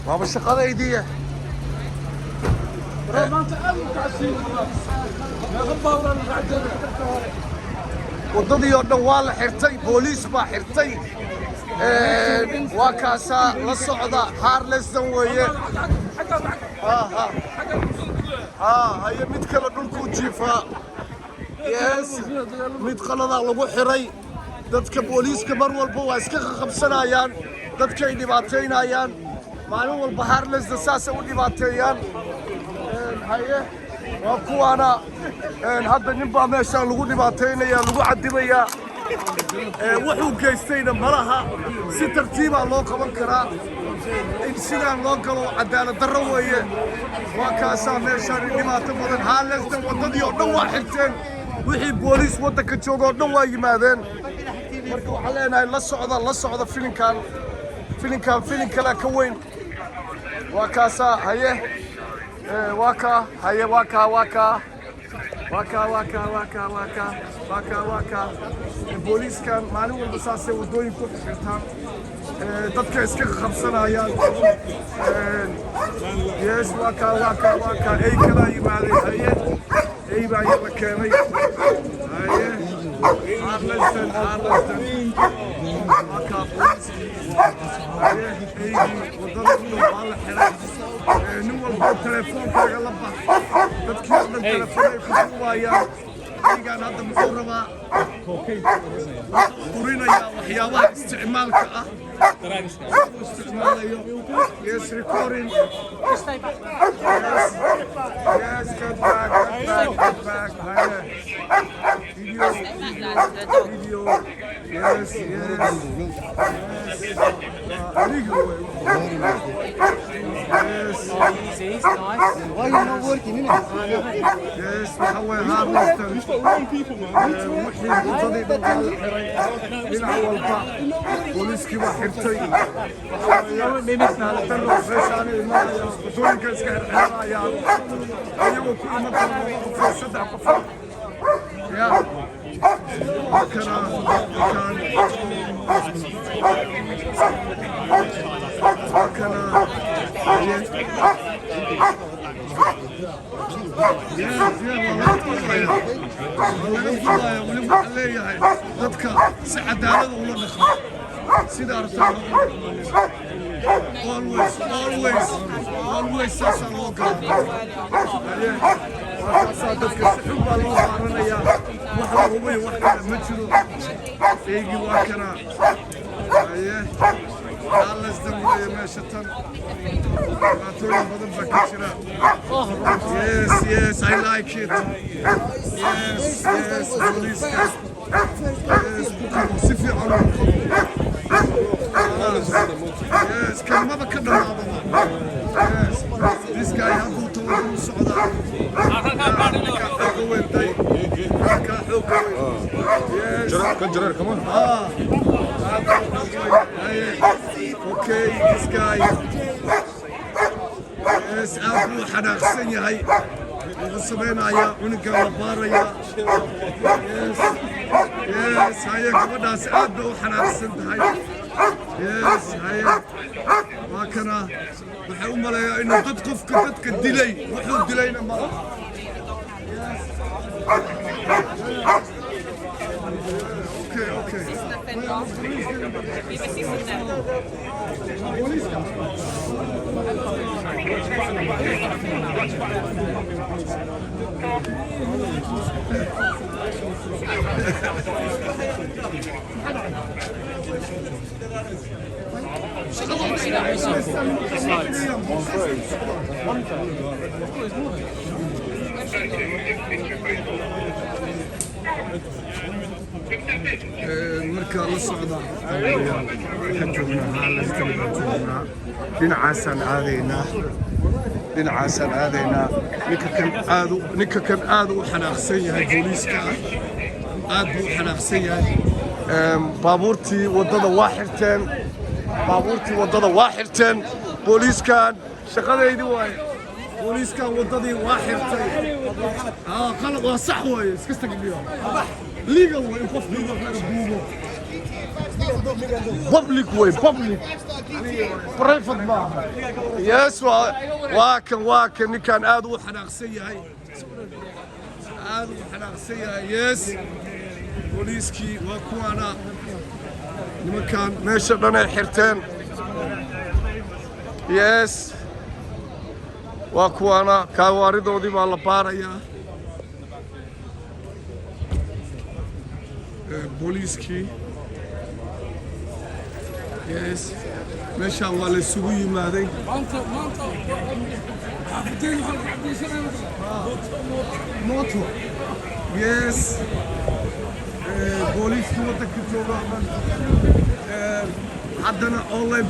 بابا الشقة ايديه wadadii oo dhan waa la xirtay booliis baa xirtay waa kaasaa la socda harlesdan weeye haye mid kale dhulkuu jiifaa yes mid qaladaa lagu xiray dadka booliiska mar walba waa iska qabsanayaan dadkay dhibaataynayaan maalin walba harlesda saasay u dhibaateeyaan haye waa kuwaana hadda nin baa meeshaan lagu dhibaataynaya lagu cadibayaa wuxuu geystayna malaha si tartiibaa loo qaban karaa in sidaan loo galo cadaalad darro weeye waa kaasaa meeshaan dhibaato badan harlesdan waddadii oo dhan waa xirteen wixii booliis waddanka jooga oo dhan waa yimaadeen marka waxaan leenahay la socda filin kale ka weyn waa kaasaa haye booliiskan maalin walba saasay waddooyinku xirtaan dadka iska qabsanayaan yes waa kaa ey kalaa yimaaday haye ey baa yala keenay haye harlesdan waa kaa booliiskii haye eygii waddada waa la xiray nin walba telefoonkaaga la bax dadkii oo dhan telefoonay ku duubayaan eygaan hadda muxuu rabaa urinayaa waxyaabaha isticmaalka ah isticmaalayo yes recording yes get back video yes illegal way yes why you not working in it yes waxa way harlesdan wixii waddadii dhan waa la xiray dhinac walba booliiskii waa xirtay meeshaana imaanaya waddooyinka iska xirxirayaan iyagoo ku iman kara 3 qof ya kana leeyahay dadka si cadaalad ula dhaqmo sida artaan always saasaa loo gala markaasaa dadka si xun baa loo baaranayaa wax la hubay wax kale ma jiro eygii waa kana haye harlesdan weeye meesha tan dhibaatooyin badan baa ka jira yes I like it yes booliiska yes si fiican yes kelmada ka dhamaadaba yes this guy hadduu tawadu u socdaa Gerard, come on. Okay, this guy. Yes, أبو حناقصني هاي. وصبينا يا عنق البارية. Yes, هاي كمان أبو حناقصن هاي. Yes, هاي. ما كنا وحوم ولا إنه تدقف كتدك الدلي وحوم دلينا مرة. Okay. marka la socda waxaan joognaa harlesdan baan joognaa dhinacaasaan aadaynaa ninka kan aad u xanaaqsan yahay booliiska aad buu u xanaaqsan yahay baabuurtii waddada waa xirteen booliiskan shaqadeydii waaye booliiskan waddadii waa xirtay qalad waa sax waaye iska tagniyo legal way in qofkii wax laga duubo بابليك واي بابليك برايفت ما يس واكن كان ادو حناقسيه هاي ادو حناقسيه يس بوليسكي وكوانا nimankan meesha dhan ay xirteen yes waa kuwaana kaawaaridoodii baa la baarayaa booliiskii yes meeshaan waa la isugu yimaaday moto yes booliiskii waddanka jooga haddana online